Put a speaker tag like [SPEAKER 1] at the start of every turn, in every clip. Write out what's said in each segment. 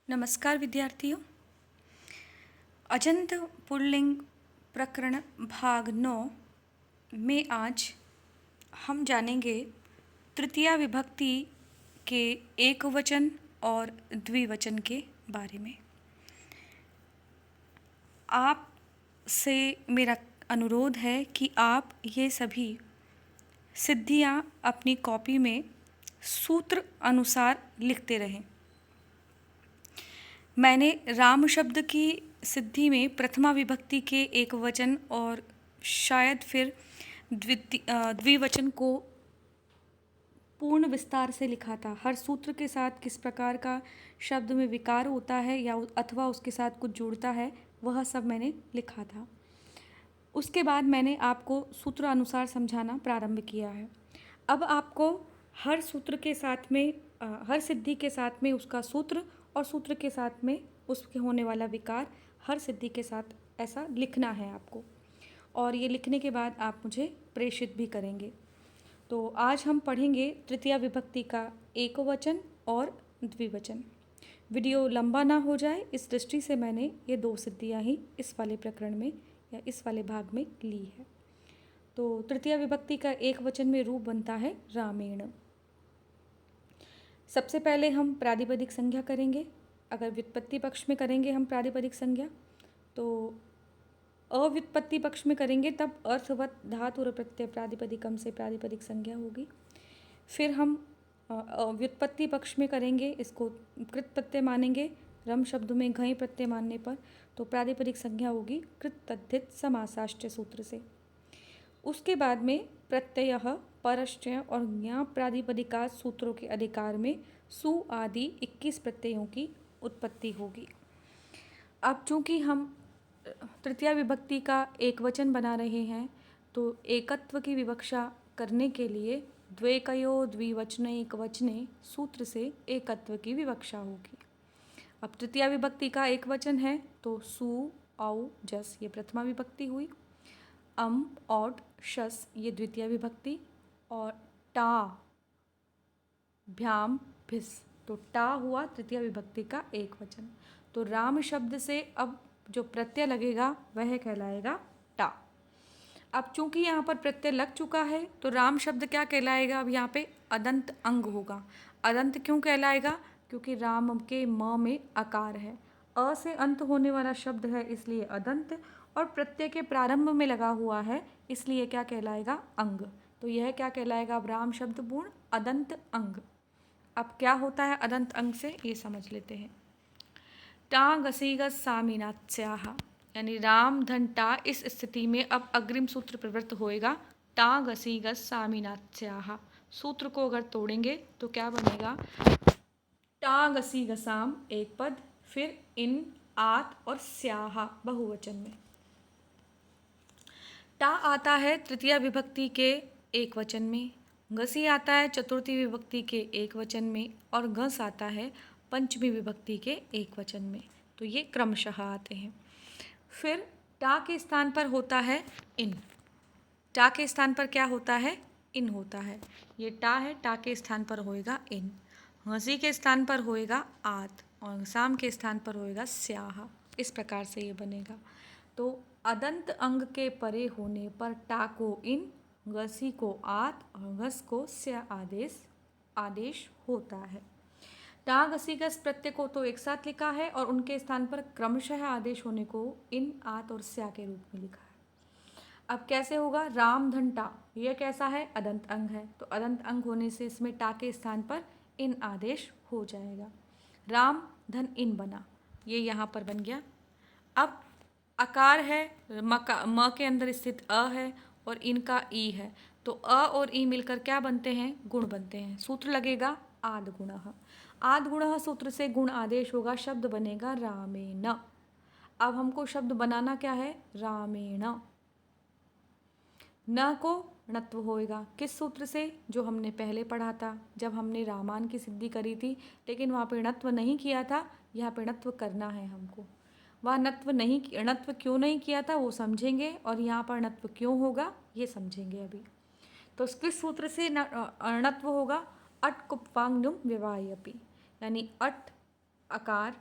[SPEAKER 1] नमस्कार विद्यार्थियों। अजंत पुल्लिंग प्रकरण भाग 9 में आज हम जानेंगे तृतीया विभक्ति के एकवचन और द्विवचन के बारे में। आप से मेरा अनुरोध है कि आप ये सभी सिद्धियाँ अपनी कॉपी में सूत्र अनुसार लिखते रहें। मैंने राम शब्द की सिद्धि में प्रथमा विभक्ति के एकवचन और शायद फिर द्विवचन को पूर्ण विस्तार से लिखा था। हर सूत्र के साथ किस प्रकार का शब्द में विकार होता है या अथवा उसके साथ कुछ जुड़ता है, वह सब मैंने लिखा था। उसके बाद मैंने आपको सूत्र अनुसार समझाना प्रारंभ किया है। अब आपको हर सूत्र के साथ में हर सिद्धि के साथ में उसका सूत्र और सूत्र के साथ में उसके होने वाला विकार हर सिद्धि के साथ ऐसा लिखना है आपको, और ये लिखने के बाद आप मुझे प्रेषित भी करेंगे। तो आज हम पढ़ेंगे तृतीया विभक्ति का एकवचन और द्विवचन। वीडियो लंबा ना हो जाए इस दृष्टि से मैंने ये 2 सिद्धियाँ ही इस वाले प्रकरण में या इस वाले भाग में ली है। तो तृतीया विभक्ति का एकवचन में रूप बनता है रामेण। सबसे पहले हम प्रातिपदिक संज्ञा करेंगे। अगर व्युत्पत्ति पक्ष में करेंगे हम प्रातिपदिक संज्ञा, तो अव्युत्पत्ति पक्ष में करेंगे तब अर्थवत धातु और प्रत्यय प्रातिपदिकम से प्रातिपदिक संज्ञा होगी। फिर हम व्युत्पत्ति पक्ष में करेंगे, इसको कृत प्रत्यय मानेंगे। रम शब्द में घई प्रत्यय मानने पर तो प्रातिपदिक संज्ञा होगी कृत तद्धित समासाश्च सूत्र से। उसके बाद में प्रत्यय परश्चय और ज्ञा प्रातिपदिका सूत्रों के अधिकार में सु आदि 21 प्रत्ययों की उत्पत्ति होगी। अब चूंकि हम तृतीया विभक्ति का एकवचन बना रहे हैं तो एकत्व की विवक्षा करने के लिए द्वेकयो द्विवचने एकवचने सूत्र से एकत्व की विवक्षा होगी। अब तृतीया विभक्ति का एकवचन है तो सु औ जस ये प्रथमा विभक्ति हुई, अम औट शस ये द्वितीय विभक्ति, और टा भ्याम भिस तो टा हुआ तृतीय विभक्ति का एकवचन। तो राम शब्द से अब जो प्रत्यय लगेगा वह कहलाएगा टा। अब चूंकि यहाँ पर प्रत्यय लग चुका है तो राम शब्द क्या कहलाएगा, अब यहाँ पे अदंत अंग होगा। अदंत क्यों कहलाएगा? क्योंकि राम के म में अकार है, अ से अंत होने वाला शब्द है इसलिए अदंत, और प्रत्यय के प्रारंभ में लगा हुआ है इसलिए क्या कहलाएगा? अंग। तो यह क्या कहलाएगा? अब राम शब्द पूर्ण अदंत अंग। अब क्या होता है अदंत अंग से, ये समझ लेते हैं। टा गसीगस सामीनात्स्याः, यानी राम धन टा, इस स्थिति में अब अग्रिम सूत्र प्रवृत्त होएगा टा गसीगस सामीनात्स्याः। सूत्र को अगर तोड़ेंगे तो क्या बनेगा? टा गसी गसाम एक पद, फिर इन आत और स्याहा बहुवचन में। टा आता है तृतीया विभक्ति के एक वचन में, घसी आता है चतुर्थी विभक्ति के एक वचन में, और घस आता है पंचमी विभक्ति के एक वचन में। तो ये क्रमशः आते हैं। फिर टा के स्थान पर होता है इन। टा के स्थान पर क्या होता है? इन होता है। ये टा है, टा के स्थान पर होएगा इन। घसी के स्थान पर होएगा आत और घसाम के स्थान पर होएगा स्याह। इस प्रकार से ये बनेगा। तो अदंत अंग के परे होने पर टा को इन, घसी को आत और घस को स्या आदेश होता है। टा घसी घस प्रत्यय को तो एक साथ लिखा है और उनके स्थान पर क्रमशः आदेश होने को इन आत और स्या के रूप में लिखा है। अब कैसे होगा? राम धन टा, यह कैसा है? अदंत अंग है, तो अदंत अंग होने से इसमें टा के स्थान पर इन आदेश हो जाएगा। राम धन इन बना, ये यहाँ पर बन गया। अब अकार है, म के अंदर स्थित अ है और इनका ई है, तो अ और ई मिलकर क्या बनते हैं? गुण बनते हैं। सूत्र लगेगा आद गुणः। आद गुणः सूत्र से गुण आदेश होगा, शब्द बनेगा रामेण। अब हमको शब्द बनाना क्या है? रामेण। न को णत्व होएगा, किस सूत्र से? जो हमने पहले पढ़ा था जब हमने रामान की सिद्धि करी थी, लेकिन वहाँ पे णत्व नहीं किया था, यहाँ पे णत्व करना है हमको। वह णत्व क्यों नहीं किया था वो समझेंगे, और यहाँ पर णत्व क्यों होगा ये समझेंगे अभी। तो किस सूत्र से णत्व होगा? अट कुप्वांगनुम विवाहयपि, यानी अट अकार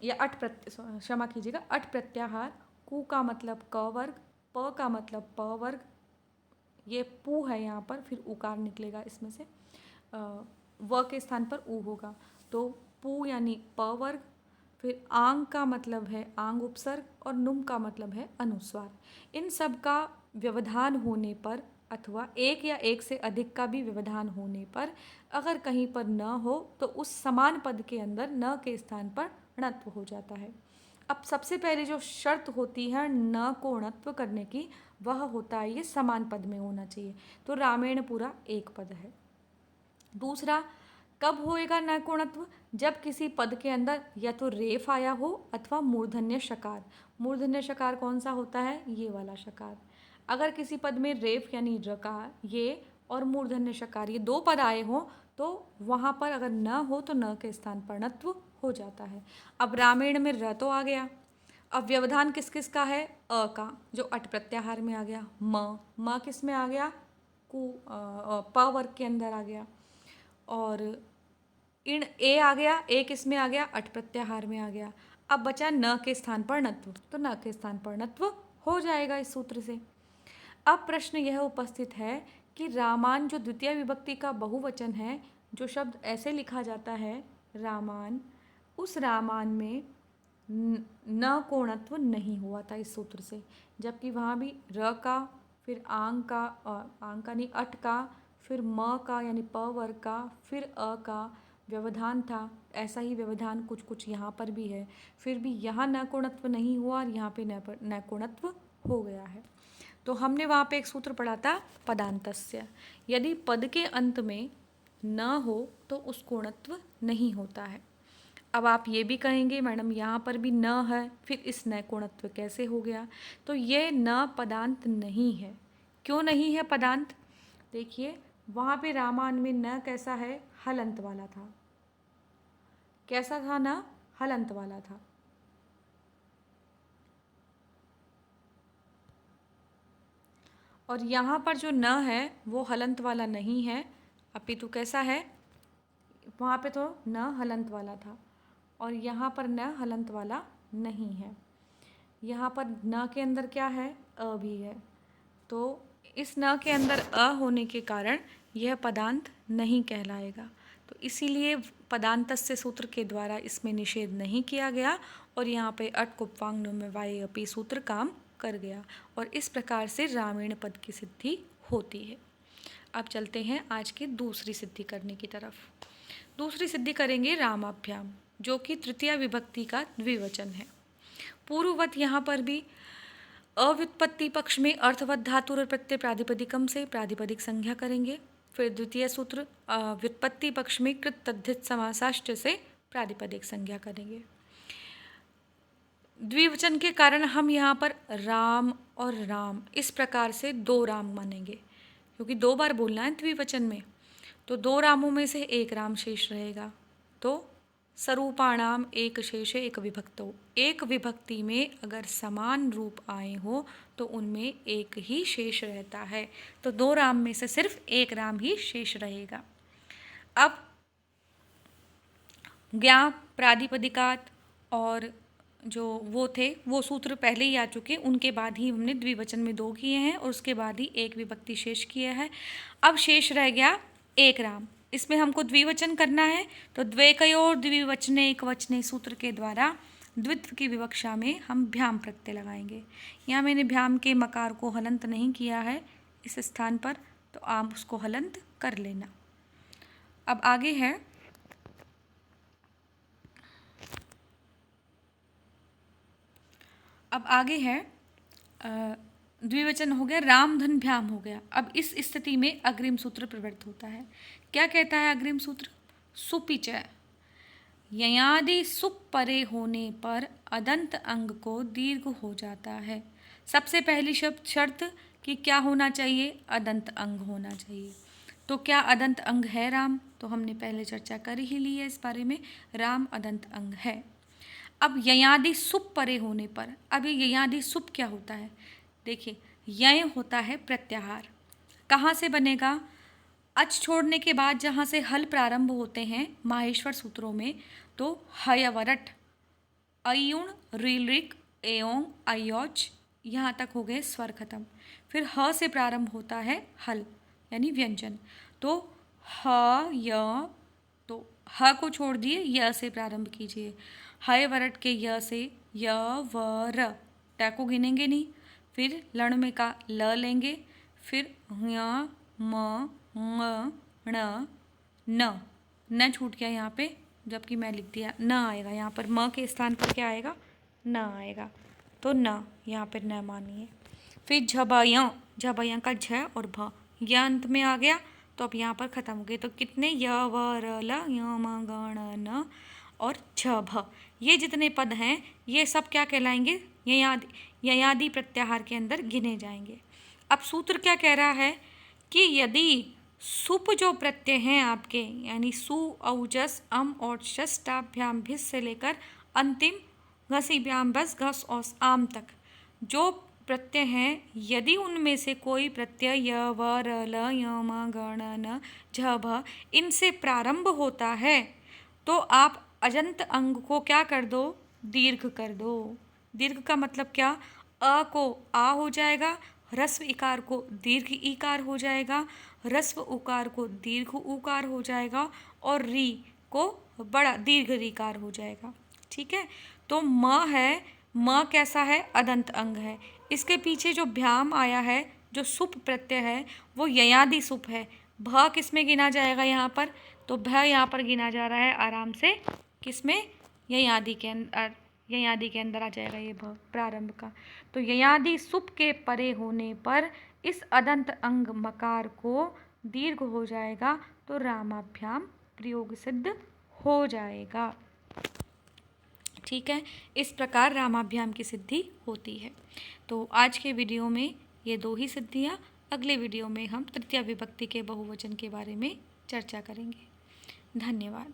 [SPEAKER 1] या क्षमा कीजिएगा, अट प्रत्याहार, कु का मतलब क वर्ग, प का मतलब प वर्ग, ये पू है यहाँ पर, फिर उकार निकलेगा इसमें से, व के स्थान पर उ होगा, तो पू यानी प वर्ग, फिर आंग का मतलब है आंग उपसर्ग, और नुम का मतलब है अनुस्वार। इन सब का व्यवधान होने पर अथवा एक या एक से अधिक का भी व्यवधान होने पर अगर कहीं पर न हो तो उस समान पद के अंदर न के स्थान पर णत्व हो जाता है। अब सबसे पहले जो शर्त होती है न को णत्व करने की, वह होता है ये समान पद में होना चाहिए। तो रामेण पूरा एक पद है। दूसरा, कब होएगा न को णत्व? जब किसी पद के अंदर या तो रेफ आया हो अथवा मूर्धन्य शकार। मूर्धन्य शकार कौन सा होता है? ये वाला शकार। अगर किसी पद में रेफ यानी रकार ये और मूर्धन्य शकार ये दो पद आए हों तो वहाँ पर अगर न हो तो न के स्थान पर णत्व हो जाता है। अब रामेण में र तो आ गया। अब व्यवधान किस किस का है? अ का, जो अट प्रत्याहार में आ गया। म किस में आ गया? प वर्ग के अंदर आ गया। और इण ए आ गया। ए किस में आ गया? अट प्रत्याहार में आ गया। अब बचा न के स्थान पर णत्व, तो न के स्थान पर णत्व हो जाएगा इस सूत्र से। अब प्रश्न यह उपस्थित है कि रामान जो द्वितीय विभक्ति का बहुवचन है, जो शब्द ऐसे लिखा जाता है रामान, उस रामान में न को णत्व नहीं हुआ था इस सूत्र से, जबकि वहाँ भी र का, फिर आंग का नहीं अट का, फिर म का यानी प वर्ग का, फिर अ का व्यवधान था। ऐसा ही व्यवधान कुछ कुछ यहाँ पर भी है, फिर भी यहाँ न को णत्व नहीं हुआ और यहाँ पे न को णत्व हो गया है। तो हमने वहाँ पे एक सूत्र पढ़ा था पदान्तस्य। यदि पद के अंत में न हो तो उस को णत्व नहीं होता है। अब आप ये भी कहेंगे मैडम यहाँ पर भी न है, फिर इस न को णत्व कैसे हो गया? तो ये न पदांत नहीं है। क्यों नहीं है पदांत? देखिए वहाँ पे रामान में न कैसा है? हलंत वाला था। कैसा था न? हलंत वाला था। और यहाँ पर जो न है वो हलंत वाला नहीं है, अपितु कैसा है? वहाँ पे तो न हलंत वाला था और यहाँ पर न हलंत वाला नहीं है। यहाँ पर न के अंदर क्या है? अ भी है। तो इस न के अंदर अ होने के कारण यह पदांत नहीं कहलाएगा। तो इसीलिए पदांतस्य सूत्र के द्वारा इसमें निषेध नहीं किया गया और यहाँ पे अट कुप्वांग नुम वाय अपि सूत्र काम कर गया और इस प्रकार से रामेण पद की सिद्धि होती है। अब चलते हैं आज की दूसरी सिद्धि करने की तरफ। दूसरी सिद्धि करेंगे रामाभ्याम, जो कि तृतीय विभक्ति का द्विवचन है। पूर्ववत यहाँ पर भी अव्युत्पत्ति पक्ष में अर्थवत धातु और प्रत्यय प्रातिपदिकम से प्रातिपदिक संज्ञा करेंगे। फिर द्वितीय सूत्र व्युत्पत्ति पक्ष में कृत तद्धित समासाष्ट से प्रातिपदिक संज्ञा करेंगे। द्विवचन के कारण हम यहाँ पर राम और राम इस प्रकार से दो राम मानेंगे, क्योंकि दो बार बोलना है द्विवचन में, तो दो रामों में से एक राम शेष रहेगा। तो स्वरूपाणाम एक शेष एक विभक्तो, एक विभक्ति में अगर समान रूप आए हो तो उनमें एक ही शेष रहता है, तो दो राम में से सिर्फ एक राम ही शेष रहेगा। अब ज्ञा प्रातिपदिकात और जो वो थे वो सूत्र पहले ही आ चुके, उनके बाद ही हमने द्विवचन में दो किए हैं और उसके बाद ही एक विभक्ति शेष किया है। अब शेष रह गया एक राम। इसमें हमको द्विवचन करना है, तो द्वेकयोर द्विवचने एक वचने सूत्र के द्वारा द्वित्व की विवक्षा में हम भ्याम प्रत्यय लगाएंगे। यहाँ मैंने भ्याम के मकार को हलंत नहीं किया है इस स्थान पर, तो आप उसको हलंत कर लेना। अब आगे है द्विवचन हो गया, राम धन भ्याम हो गया। अब इस स्थिति में अग्रिम सूत्र प्रवृत्त होता है। क्या कहता है अग्रिम सूत्र? सुपिच, ययादि सुप परे होने पर अदंत अंग को दीर्घ हो जाता है। सबसे पहली शर्त कि क्या होना चाहिए? अदंत अंग होना चाहिए। तो क्या अदंत अंग है राम? तो हमने पहले चर्चा कर ही ली है इस बारे में, राम अदंत अंग है। अब ययादि सुप परे होने पर, अब ये ययादि सुप क्या होता है? देखिए, यय होता है प्रत्याहार। कहाँ से बनेगा? अच छोड़ने के बाद जहाँ से हल प्रारंभ होते हैं माहेश्वर सूत्रों में, तो हयवरट, अयुण, रीलृक, एओंग, अयोच, यहाँ तक हो गए स्वर खत्म। फिर ह से प्रारंभ होता है हल यानी व्यंजन, तो ह य, तो ह को छोड़ दिए, य से प्रारंभ कीजिए। हय वरट के य से य व र, ट को गिनेंगे नहीं। फिर लण में का ल लेंगे, फिर य म ङ ण न, न छूट गया यहाँ पे, जबकि मैं लिख दिया न आएगा यहाँ पर, म के स्थान पर क्या आएगा, न आएगा, तो न यहाँ पर न मानिए। फिर झबय, झबय का झ और भ, यह अंत में आ गया, तो अब यहाँ पर खत्म हो गए। तो कितने, य व र ल य म ग ण न और झ भ, ये जितने पद हैं ये सब क्या कहलाएंगे, ययादि प्रत्याहार के अंदर गिने जाएंगे। अब सूत्र क्या कह रहा है कि यदि सुप जो प्रत्यय हैं आपके, यानी सु, औजस, अम और शस, टाभ्याम भिस से लेकर अंतिम घसी व्याम बस घस औस आम तक जो प्रत्यय हैं, यदि उनमें से कोई प्रत्यय य व र ल य म ग ण न झ भ इनसे प्रारंभ होता है, तो आप अजंत अंग को क्या कर दो, दीर्घ कर दो। दीर्घ का मतलब क्या, अ को आ हो जाएगा, ह्रस्व इकार को दीर्घ ईकार हो जाएगा, ह्रस्व उकार को दीर्घ उकार हो जाएगा, और री को बड़ा दीर्घ रीकार हो जाएगा। ठीक है, तो म है, म कैसा है, अदंत अंग है। इसके पीछे जो भ्याम आया है, जो सुप प्रत्यय है, वो ययादि सुप है। भ किस में गिना जाएगा यहाँ पर, तो भ यहाँ पर गिना जा रहा है आराम से, किस में, ययादि के अंदर, ययादि के अंदर आ जाएगा ये भ प्रारंभ का। तो ययादि सुप के परे होने पर इस अदंत अंग मकार को दीर्घ हो जाएगा, तो रामाभ्याम प्रयोग सिद्ध हो जाएगा। ठीक है, इस प्रकार रामाभ्याम की सिद्धि होती है। तो आज के वीडियो में ये दो ही सिद्धियाँ, अगले वीडियो में हम तृतीया विभक्ति के बहुवचन के बारे में चर्चा करेंगे। धन्यवाद।